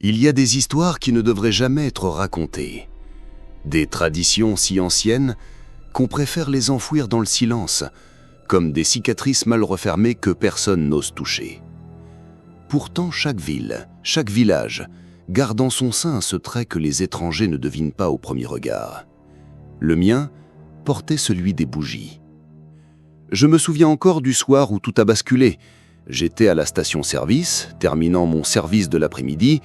Il y a des histoires qui ne devraient jamais être racontées. Des traditions si anciennes qu'on préfère les enfouir dans le silence, comme des cicatrices mal refermées que personne n'ose toucher. Pourtant, chaque ville, chaque village, garde en son sein ce trait que les étrangers ne devinent pas au premier regard. Le mien portait celui des bougies. Je me souviens encore du soir où tout a basculé. J'étais à la station-service, terminant mon service de l'après-midi.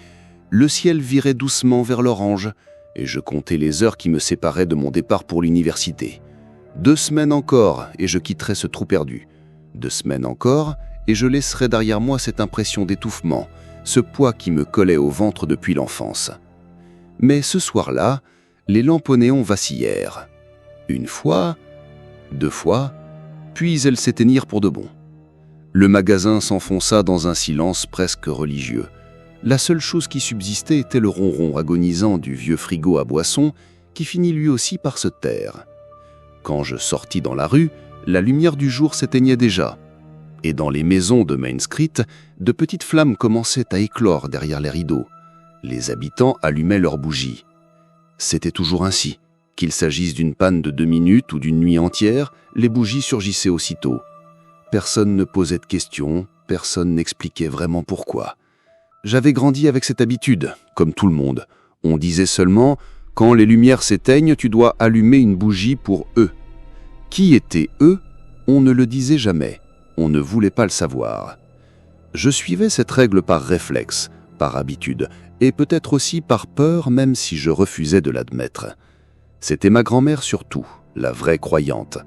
Le ciel virait doucement vers l'orange et je comptais les heures qui me séparaient de mon départ pour l'université. 2 semaines encore et je quitterais ce trou perdu. 2 semaines encore et je laisserais derrière moi cette impression d'étouffement, ce poids qui me collait au ventre depuis l'enfance. Mais ce soir-là, les lampes au néon vacillèrent. 1 fois, 2 fois, puis elles s'éteignirent pour de bon. Le magasin s'enfonça dans un silence presque religieux. La seule chose qui subsistait était le ronron agonisant du vieux frigo à boissons qui finit lui aussi par se taire. Quand je sortis dans la rue, la lumière du jour s'éteignait déjà. Et dans les maisons de Main Street, de petites flammes commençaient à éclore derrière les rideaux. Les habitants allumaient leurs bougies. C'était toujours ainsi. Qu'il s'agisse d'une panne de 2 minutes ou d'une nuit entière, les bougies surgissaient aussitôt. Personne ne posait de questions, personne n'expliquait vraiment pourquoi. J'avais grandi avec cette habitude, comme tout le monde. On disait seulement « Quand les lumières s'éteignent, tu dois allumer une bougie pour eux ». Qui étaient eux? On ne le disait jamais. On ne voulait pas le savoir. Je suivais cette règle par réflexe, par habitude, et peut-être aussi par peur, même si je refusais de l'admettre. C'était ma grand-mère surtout, la vraie croyante.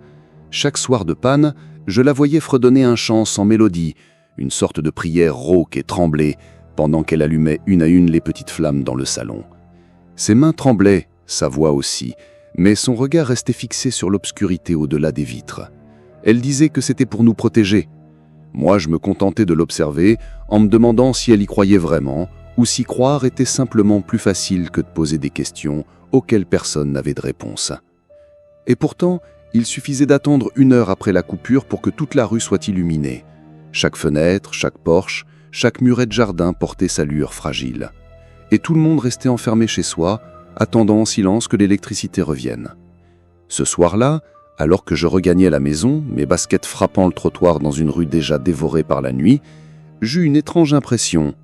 Chaque soir de panne, je la voyais fredonner un chant sans mélodie, une sorte de prière rauque et tremblée, pendant qu'elle allumait une à une les petites flammes dans le salon. Ses mains tremblaient, sa voix aussi, mais son regard restait fixé sur l'obscurité au-delà des vitres. Elle disait que c'était pour nous protéger. Moi, je me contentais de l'observer en me demandant si elle y croyait vraiment, ou si croire était simplement plus facile que de poser des questions auxquelles personne n'avait de réponse. Et pourtant, il suffisait d'attendre 1 heure après la coupure pour que toute la rue soit illuminée. Chaque fenêtre, chaque porche, chaque muret de jardin portait sa lueur fragile. Et tout le monde restait enfermé chez soi, attendant en silence que l'électricité revienne. Ce soir-là, alors que je regagnais la maison, mes baskets frappant le trottoir dans une rue déjà dévorée par la nuit, j'eus une étrange impression.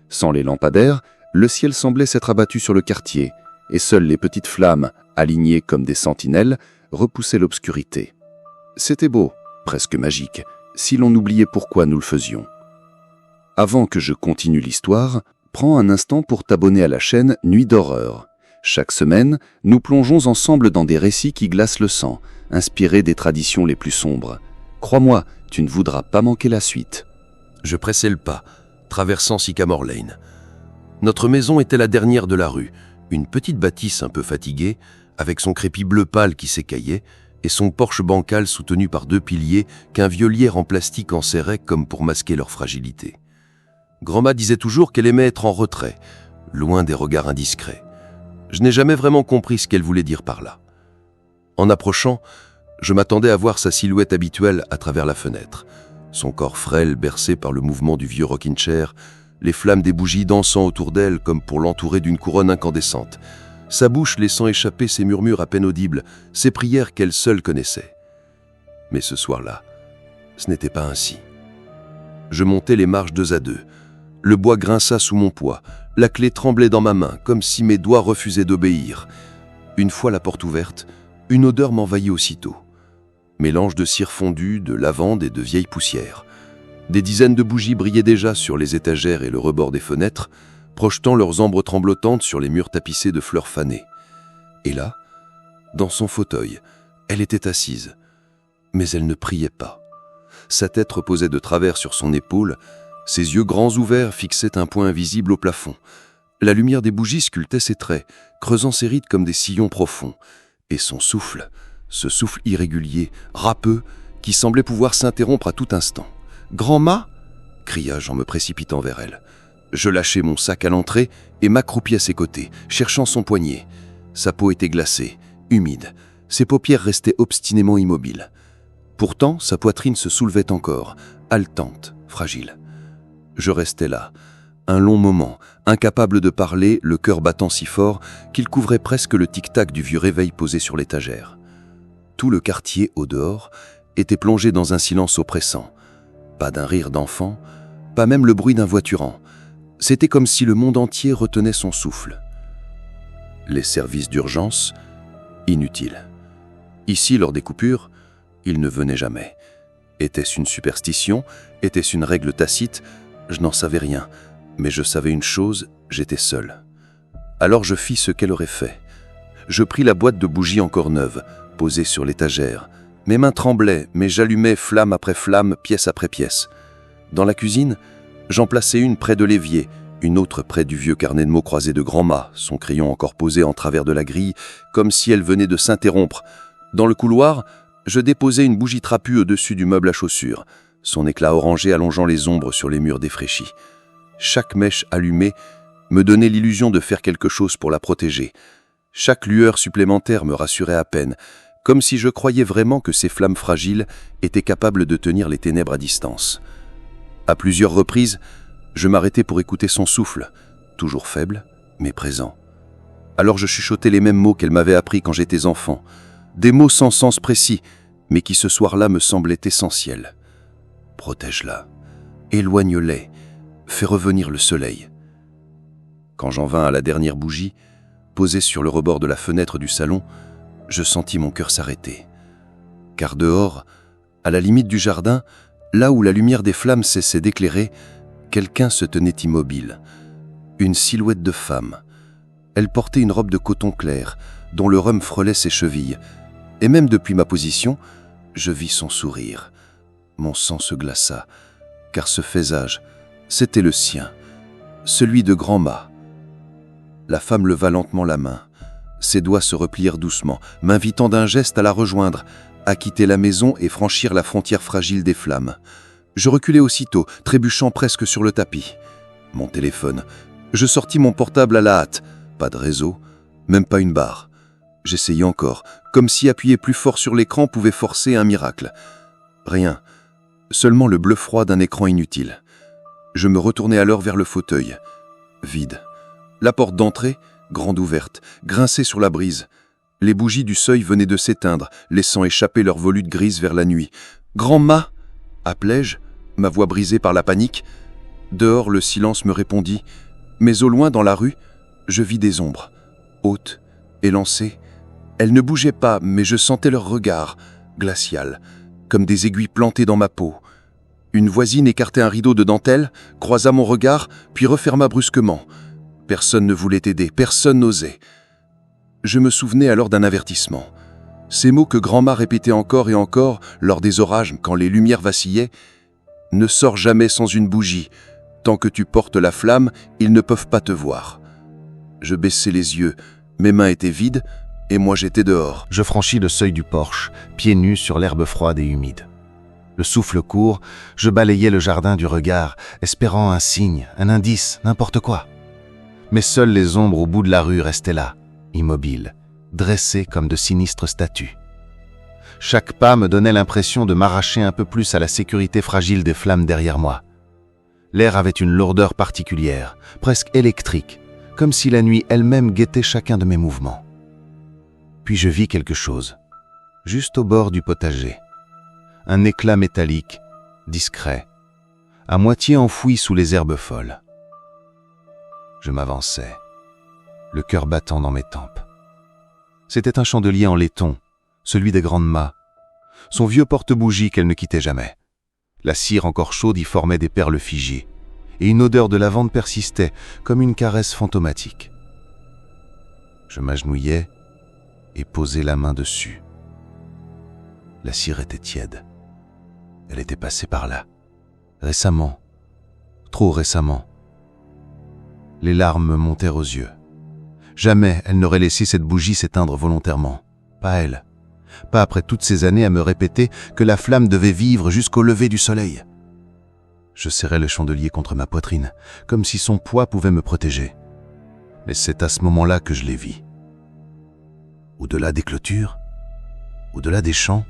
Sans les lampadaires, le ciel semblait s'être abattu sur le quartier, et seules les petites flammes, alignées comme des sentinelles, repoussaient l'obscurité. C'était beau, presque magique, si l'on oubliait pourquoi nous le faisions. Avant que je continue l'histoire, prends un instant pour t'abonner à la chaîne Nuit d'horreur. Chaque semaine, nous plongeons ensemble dans des récits qui glacent le sang, inspirés des traditions les plus sombres. Crois-moi, tu ne voudras pas manquer la suite. Je pressais le pas, traversant Sycamore Lane. Notre maison était la dernière de la rue, une petite bâtisse un peu fatiguée, avec son crépi bleu pâle qui s'écaillait, et son porche bancal soutenu par 2 piliers qu'un vieux lierre en plastique enserrait comme pour masquer leur fragilité. Grand-ma disait toujours qu'elle aimait être en retrait, loin des regards indiscrets. Je n'ai jamais vraiment compris ce qu'elle voulait dire par là. En approchant, je m'attendais à voir sa silhouette habituelle à travers la fenêtre, son corps frêle bercé par le mouvement du vieux rocking chair, les flammes des bougies dansant autour d'elle comme pour l'entourer d'une couronne incandescente, sa bouche laissant échapper ses murmures à peine audibles, ses prières qu'elle seule connaissait. Mais ce soir-là, ce n'était pas ainsi. Je montais les marches 2 à 2. Le bois grinça sous mon poids, la clé tremblait dans ma main, comme si mes doigts refusaient d'obéir. Une fois la porte ouverte, une odeur m'envahit aussitôt. Mélange de cire fondue, de lavande et de vieille poussière. Des dizaines de bougies brillaient déjà sur les étagères et le rebord des fenêtres, projetant leurs ombres tremblotantes sur les murs tapissés de fleurs fanées. Et là, dans son fauteuil, elle était assise. Mais elle ne priait pas. Sa tête reposait de travers sur son épaule, ses yeux grands ouverts fixaient un point invisible au plafond. La lumière des bougies sculptait ses traits, creusant ses rides comme des sillons profonds. Et son souffle, ce souffle irrégulier, râpeux, qui semblait pouvoir s'interrompre à tout instant. « Grand-ma » cria-je en me précipitant vers elle. Je lâchai mon sac à l'entrée et m'accroupis à ses côtés, cherchant son poignet. Sa peau était glacée, humide. Ses paupières restaient obstinément immobiles. Pourtant, sa poitrine se soulevait encore, haletante, fragile. Je restais là, Un long moment, incapable de parler, le cœur battant si fort qu'il couvrait presque le tic-tac du vieux réveil posé sur l'étagère. Tout le quartier, au dehors, était plongé dans un silence oppressant. Pas d'un rire d'enfant, pas même le bruit d'un voiturant. C'était comme si le monde entier retenait son souffle. Les services d'urgence, inutiles. Ici, lors des coupures, ils ne venaient jamais. Était-ce une superstition? Était-ce une règle tacite? Je n'en savais rien. Mais je savais une chose, j'étais seul. Alors je fis ce qu'elle aurait fait. Je pris la boîte de bougies encore neuve, posée sur l'étagère. Mes mains tremblaient, mais j'allumais flamme après flamme, pièce après pièce. Dans la cuisine, j'en plaçai une près de l'évier, une autre près du vieux carnet de mots croisé de grand-mât, son crayon encore posé en travers de la grille, comme si elle venait de s'interrompre. Dans le couloir, je déposai une bougie trapue au-dessus du meuble à chaussures, son éclat orangé allongeant les ombres sur les murs défraîchis. Chaque mèche allumée me donnait l'illusion de faire quelque chose pour la protéger. Chaque lueur supplémentaire me rassurait à peine, comme si je croyais vraiment que ces flammes fragiles étaient capables de tenir les ténèbres à distance. À plusieurs reprises, je m'arrêtais pour écouter son souffle, toujours faible, mais présent. Alors je chuchotais les mêmes mots qu'elle m'avait appris quand j'étais enfant, des mots sans sens précis, mais qui ce soir-là me semblaient essentiels. Protège-la, éloigne-les, fais revenir le soleil. Quand j'en vins à la dernière bougie, posée sur le rebord de la fenêtre du salon, je sentis mon cœur s'arrêter. Car dehors, à la limite du jardin, là où la lumière des flammes cessait d'éclairer, quelqu'un se tenait immobile. Une silhouette de femme. Elle portait une robe de coton clair, dont le rhum frôlait ses chevilles. Et même depuis ma position, je vis son sourire. Mon sang se glaça, car ce faisage, c'était le sien, celui de grand-mât. La femme leva lentement la main. Ses doigts se replièrent doucement, m'invitant d'un geste à la rejoindre, à quitter la maison et franchir la frontière fragile des flammes. Je reculai aussitôt, trébuchant presque sur le tapis. Mon téléphone. Je sortis mon portable à la hâte. Pas de réseau, même pas une barre. J'essayai encore, comme si appuyer plus fort sur l'écran pouvait forcer un miracle. Rien, seulement le bleu froid d'un écran inutile. Je me retournai alors vers le fauteuil. Vide. La porte d'entrée, grande ouverte, grinçait sur la brise. Les bougies du seuil venaient de s'éteindre, laissant échapper leur volute grise vers la nuit. « Grand-mât » appelai-je, ma voix brisée par la panique. Dehors, le silence me répondit, mais au loin, dans la rue, je vis des ombres, hautes, élancées. Elles ne bougeaient pas, mais je sentais leur regard, glacial, comme des aiguilles plantées dans ma peau. Une voisine écartait un rideau de dentelle, croisa mon regard, puis referma brusquement. Personne ne voulait aider, personne n'osait. Je me souvenais alors d'un avertissement. Ces mots que grand-mât répétait encore et encore lors des orages quand les lumières vacillaient. « Ne sors jamais sans une bougie. Tant que tu portes la flamme, ils ne peuvent pas te voir. » Je baissai les yeux. Mes mains étaient vides et moi j'étais dehors. Je franchis le seuil du porche, pieds nus sur l'herbe froide et humide. Le souffle court, je balayais le jardin du regard, espérant un signe, un indice, n'importe quoi. Mais seules les ombres au bout de la rue restaient là, immobiles, dressées comme de sinistres statues. Chaque pas me donnait l'impression de m'arracher un peu plus à la sécurité fragile des flammes derrière moi. L'air avait une lourdeur particulière, presque électrique, comme si la nuit elle-même guettait chacun de mes mouvements. Puis je vis quelque chose, juste au bord du potager. Un éclat métallique, discret, à moitié enfoui sous les herbes folles. Je m'avançais, le cœur battant dans mes tempes. C'était un chandelier en laiton, celui des grandes mâts, son vieux porte-bougie qu'elle ne quittait jamais. La cire encore chaude y formait des perles figées, et une odeur de lavande persistait comme une caresse fantomatique. Je m'agenouillais et posais la main dessus. La cire était tiède. Elle était passée par là, récemment, trop récemment. Les larmes me montèrent aux yeux. Jamais elle n'aurait laissé cette bougie s'éteindre volontairement. Pas elle. Pas après toutes ces années à me répéter que la flamme devait vivre jusqu'au lever du soleil. Je serrais le chandelier contre ma poitrine, comme si son poids pouvait me protéger. Mais c'est à ce moment-là que je les vis. Au-delà des clôtures, au-delà des champs,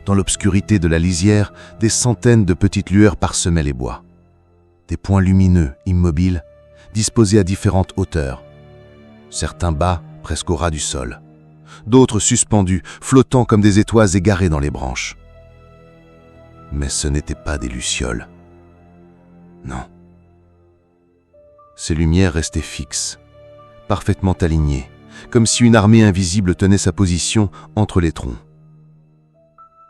dans l'obscurité de la lisière, des centaines de petites lueurs parsemaient les bois. des points lumineux, immobiles, disposés à différentes hauteurs. Certains bas, presque au ras du sol. D'autres suspendus, flottant comme des étoiles égarées dans les branches. Mais ce n'étaient pas des lucioles. Non. Ces lumières restaient fixes, parfaitement alignées, comme si une armée invisible tenait sa position entre les troncs.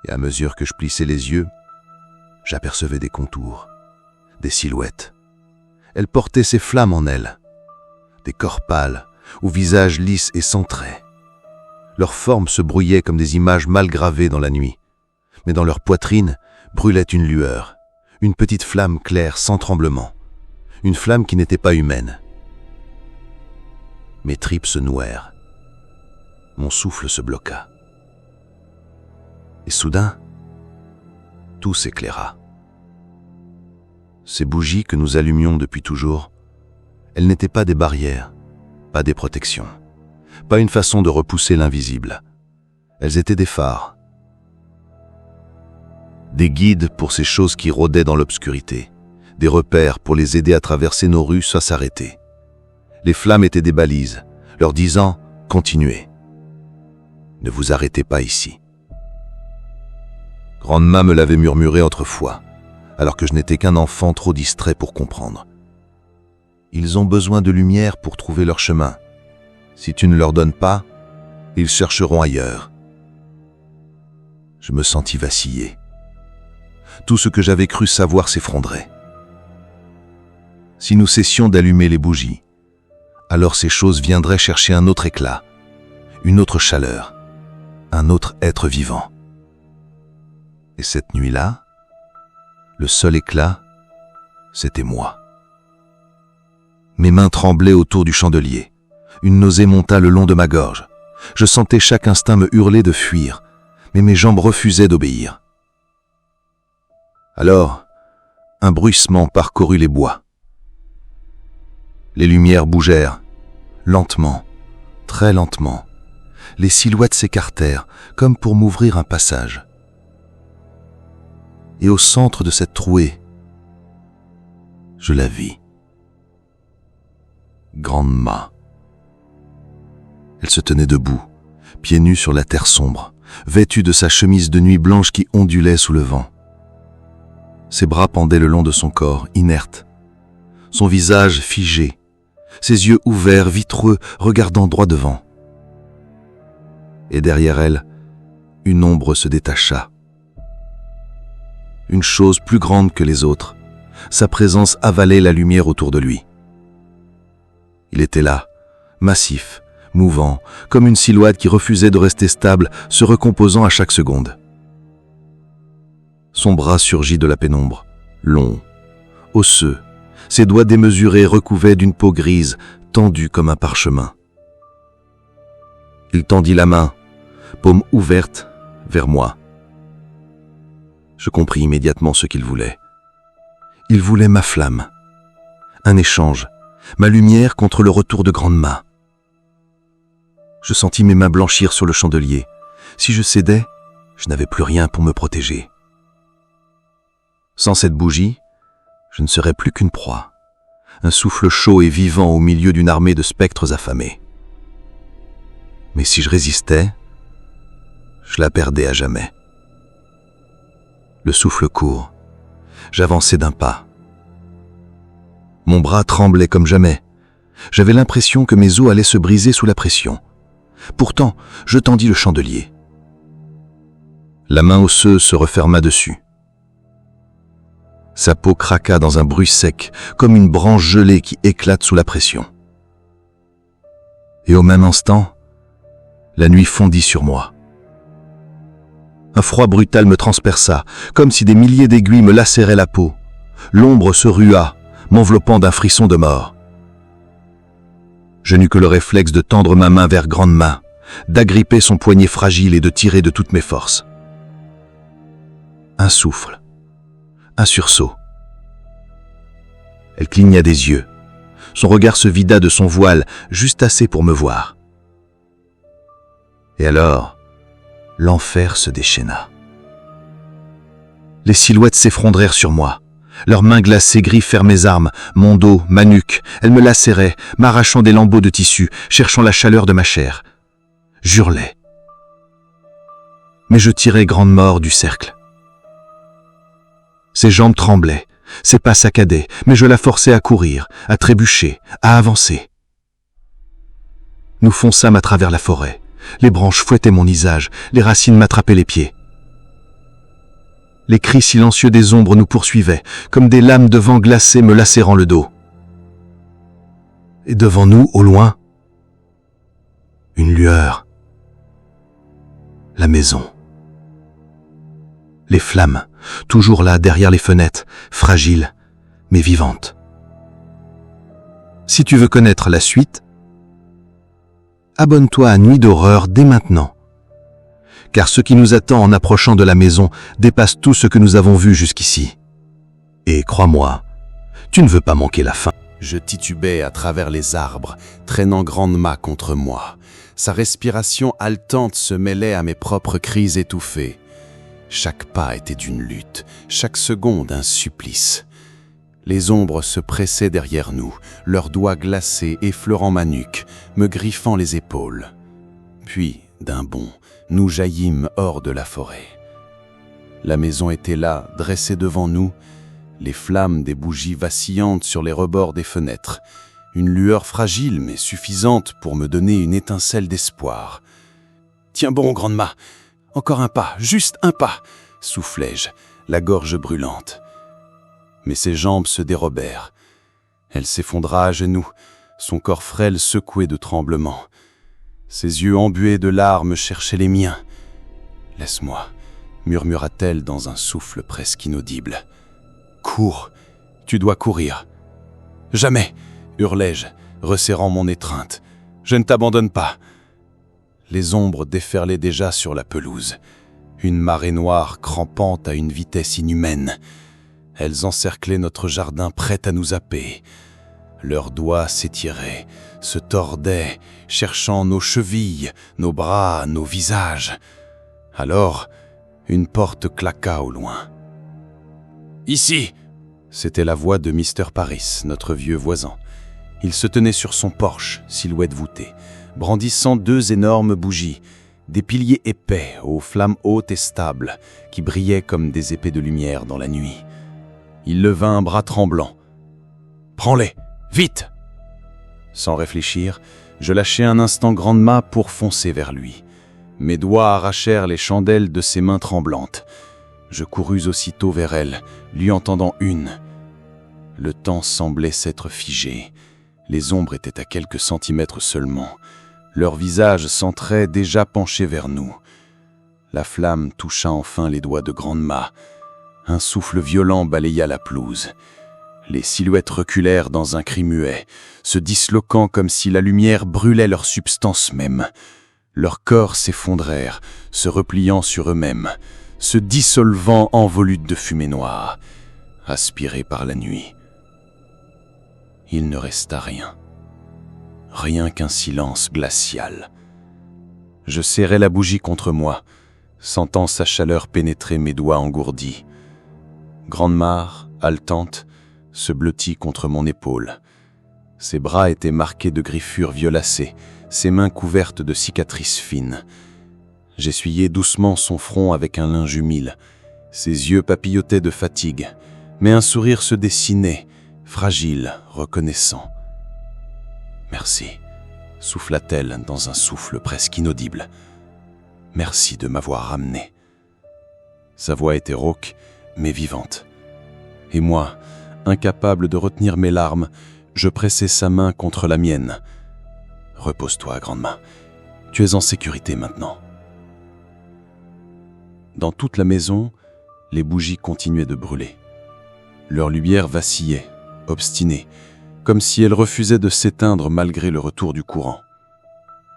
Et à mesure que je plissais les yeux, j'apercevais des contours, des silhouettes. Elles portaient ces flammes en elles, des corps pâles, aux visages lisses et sans traits. Leurs formes se brouillaient comme des images mal gravées dans la nuit, mais dans leur poitrine brûlait une lueur, une petite flamme claire sans tremblement, une flamme qui n'était pas humaine. Mes tripes se nouèrent, mon souffle se bloqua. Et soudain, tout s'éclaira. Ces bougies que nous allumions depuis toujours, elles n'étaient pas des barrières, pas des protections, pas une façon de repousser l'invisible. Elles étaient des phares, des guides pour ces choses qui rôdaient dans l'obscurité, des repères pour les aider à traverser nos rues sans s'arrêter. Les flammes étaient des balises, leur disant « Continuez, ne vous arrêtez pas ici ». Grand'ma me l'avait murmuré autrefois, alors que je n'étais qu'un enfant trop distrait pour comprendre. Ils ont besoin de lumière pour trouver leur chemin. Si tu ne leur donnes pas, ils chercheront ailleurs. Je me sentis vaciller. Tout ce que j'avais cru savoir s'effondrait. Si nous cessions d'allumer les bougies, alors ces choses viendraient chercher un autre éclat, une autre chaleur, un autre être vivant. Et cette nuit-là, le seul éclat, c'était moi. Mes mains tremblaient autour du chandelier. Une nausée monta le long de ma gorge. Je sentais chaque instinct me hurler de fuir, mais mes jambes refusaient d'obéir. Alors, un bruissement parcourut les bois. Les lumières bougèrent, lentement, très lentement. Les silhouettes s'écartèrent, comme pour m'ouvrir un passage. Et au centre de cette trouée, je la vis. Grand'ma. Elle se tenait debout, pieds nus sur la terre sombre, vêtue de sa chemise de nuit blanche qui ondulait sous le vent. Ses bras pendaient le long de son corps, inerte. Son visage figé, ses yeux ouverts, vitreux, regardant droit devant. Et derrière elle, une ombre se détacha. Une chose plus grande que les autres. Sa présence avalait la lumière autour de lui. Il était là, massif, mouvant, comme une silhouette qui refusait de rester stable, se recomposant à chaque seconde. Son bras surgit de la pénombre, long, osseux, ses doigts démesurés recouverts d'une peau grise, tendue comme un parchemin. Il tendit la main, paume ouverte, vers moi. Je compris immédiatement ce qu'il voulait. Il voulait ma flamme, un échange, ma lumière contre le retour de Grand'ma. Je sentis mes mains blanchir sur le chandelier. Si je cédais, je n'avais plus rien pour me protéger. Sans cette bougie, je ne serais plus qu'une proie, un souffle chaud et vivant au milieu d'une armée de spectres affamés. Mais si je résistais, je la perdais à jamais. Le souffle court, j'avançais d'un pas. Mon bras tremblait comme jamais. J'avais l'impression que mes os allaient se briser sous la pression. Pourtant, je tendis le chandelier. La main osseuse se referma dessus. Sa peau craqua dans un bruit sec, comme une branche gelée qui éclate sous la pression. Et au même instant, la nuit fondit sur moi. Un froid brutal me transperça, comme si des milliers d'aiguilles me lacéraient la peau. L'ombre se rua, m'enveloppant d'un frisson de mort. Je n'eus que le réflexe de tendre ma main vers Grand'ma, d'agripper son poignet fragile et de tirer de toutes mes forces. Un souffle, un sursaut. Elle cligna des yeux. Son regard se vida de son voile, juste assez pour me voir. Et alors, l'enfer se déchaîna. Les silhouettes s'effondrèrent sur moi. Leurs mains glacées griffèrent mes armes, mon dos, ma nuque. Elles me lacéraient, m'arrachant des lambeaux de tissu, cherchant la chaleur de ma chair. J'hurlais. Mais je tirais Grande Mort du cercle. Ses jambes tremblaient, ses pas saccadaient, mais je la forçais à courir, à trébucher, à avancer. Nous fonçâmes à travers la forêt. Les branches fouettaient mon visage, les racines m'attrapaient les pieds. Les cris silencieux des ombres nous poursuivaient, comme des lames de vent glacé me lacérant le dos. Et devant nous, au loin, une lueur. La maison. Les flammes, toujours là derrière les fenêtres, fragiles, mais vivantes. Si tu veux connaître la suite, abonne-toi à Nuit d'horreur dès maintenant. Car ce qui nous attend en approchant de la maison dépasse tout ce que nous avons vu jusqu'ici. Et crois-moi, tu ne veux pas manquer la fin. Je titubais à travers les arbres, traînant Grande Ma contre moi. Sa respiration haletante se mêlait à mes propres cris étouffés. Chaque pas était une lutte, chaque seconde un supplice. Les ombres se pressaient derrière nous, leurs doigts glacés effleurant ma nuque, me griffant les épaules. Puis, d'un bond, nous jaillîmes hors de la forêt. La maison était là, dressée devant nous, les flammes des bougies vacillantes sur les rebords des fenêtres, une lueur fragile mais suffisante pour me donner une étincelle d'espoir. « Tiens bon, Grande Ma, encore un pas, juste un pas !» soufflai-je, la gorge brûlante. Mais ses jambes se dérobèrent. Elle s'effondra à genoux, son corps frêle secoué de tremblements. Ses yeux embués de larmes cherchaient les miens. « Laisse-moi » murmura-t-elle dans un souffle presque inaudible. « Cours, tu dois courir. »« Jamais !» hurlai-je, resserrant mon étreinte. « Je ne t'abandonne pas !» Les ombres déferlaient déjà sur la pelouse. Une marée noire crampante à une vitesse inhumaine. Elles encerclaient notre jardin prêtes à nous happer. Leurs doigts s'étiraient, se tordaient, cherchant nos chevilles, nos bras, nos visages. Alors, une porte claqua au loin. « Ici !» C'était la voix de Mr. Paris, notre vieux voisin. Il se tenait sur son porche, silhouette voûtée, brandissant 2 énormes bougies, des piliers épais aux flammes hautes et stables, qui brillaient comme des épées de lumière dans la nuit. Il leva un bras tremblant. « Prends-les, vite !» Sans réfléchir, je lâchai un instant Grande Ma pour foncer vers lui. Mes doigts arrachèrent les chandelles de ses mains tremblantes. Je courus aussitôt vers elle, lui en tendant une. Le temps semblait s'être figé. Les ombres étaient à quelques centimètres seulement. Leurs visages centraient déjà penchés vers nous. La flamme toucha enfin les doigts de Grande Ma. Un souffle violent balaya la pelouse. Les silhouettes reculèrent dans un cri muet, se disloquant comme si la lumière brûlait leur substance même. Leurs corps s'effondrèrent, se repliant sur eux-mêmes, se dissolvant en volutes de fumée noire, aspirés par la nuit. Il ne resta rien. Rien qu'un silence glacial. Je serrai la bougie contre moi, sentant sa chaleur pénétrer mes doigts engourdis. Grande Mare, haletante, se blottit contre mon épaule. Ses bras étaient marqués de griffures violacées, ses mains couvertes de cicatrices fines. J'essuyai doucement son front avec un linge humide. Ses yeux papillotaient de fatigue, mais un sourire se dessinait, fragile, reconnaissant. « Merci », souffla-t-elle dans un souffle presque inaudible. « Merci de m'avoir ramené. » Sa voix était rauque, mais vivante. Et moi, incapable de retenir mes larmes, je pressai sa main contre la mienne. « Repose-toi, Grande Ma. Tu es en sécurité maintenant. » Dans toute la maison, les bougies continuaient de brûler. Leur lumière vacillait, obstinée, comme si elle refusait de s'éteindre malgré le retour du courant.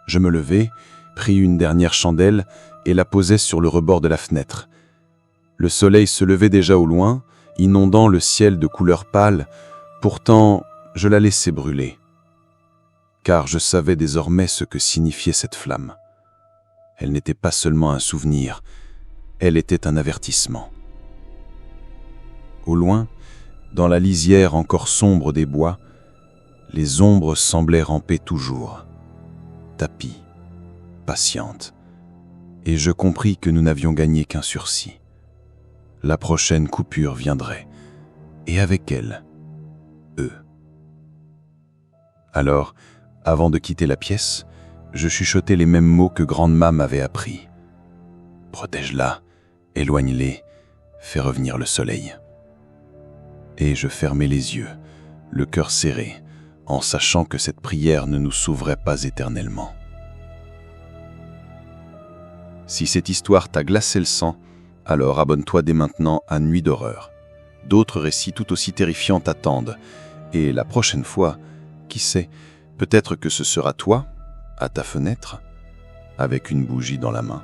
Je me levai, pris une dernière chandelle et la posai sur le rebord de la fenêtre. Le soleil se levait déjà au loin, inondant le ciel de couleur pâle, pourtant je la laissai brûler. Car je savais désormais ce que signifiait cette flamme. Elle n'était pas seulement un souvenir, elle était un avertissement. Au loin, Dans la lisière encore sombre des bois, les ombres semblaient ramper toujours, tapies, patientes, et je compris que nous n'avions gagné qu'un sursis. La prochaine coupure viendrait, et avec elle, eux. Alors, avant de quitter la pièce, je chuchotai les mêmes mots que Grande-Ma m'avait appris. « Protège-la, éloigne-les, fais revenir le soleil. » Et je fermai les yeux, le cœur serré, en sachant que cette prière ne nous sauverait pas éternellement. Si cette histoire t'a glacé le sang, alors abonne-toi dès maintenant à Nuit d'horreur. D'autres récits tout aussi terrifiants t'attendent, et la prochaine fois, qui sait, peut-être que ce sera toi, à ta fenêtre, avec une bougie dans la main.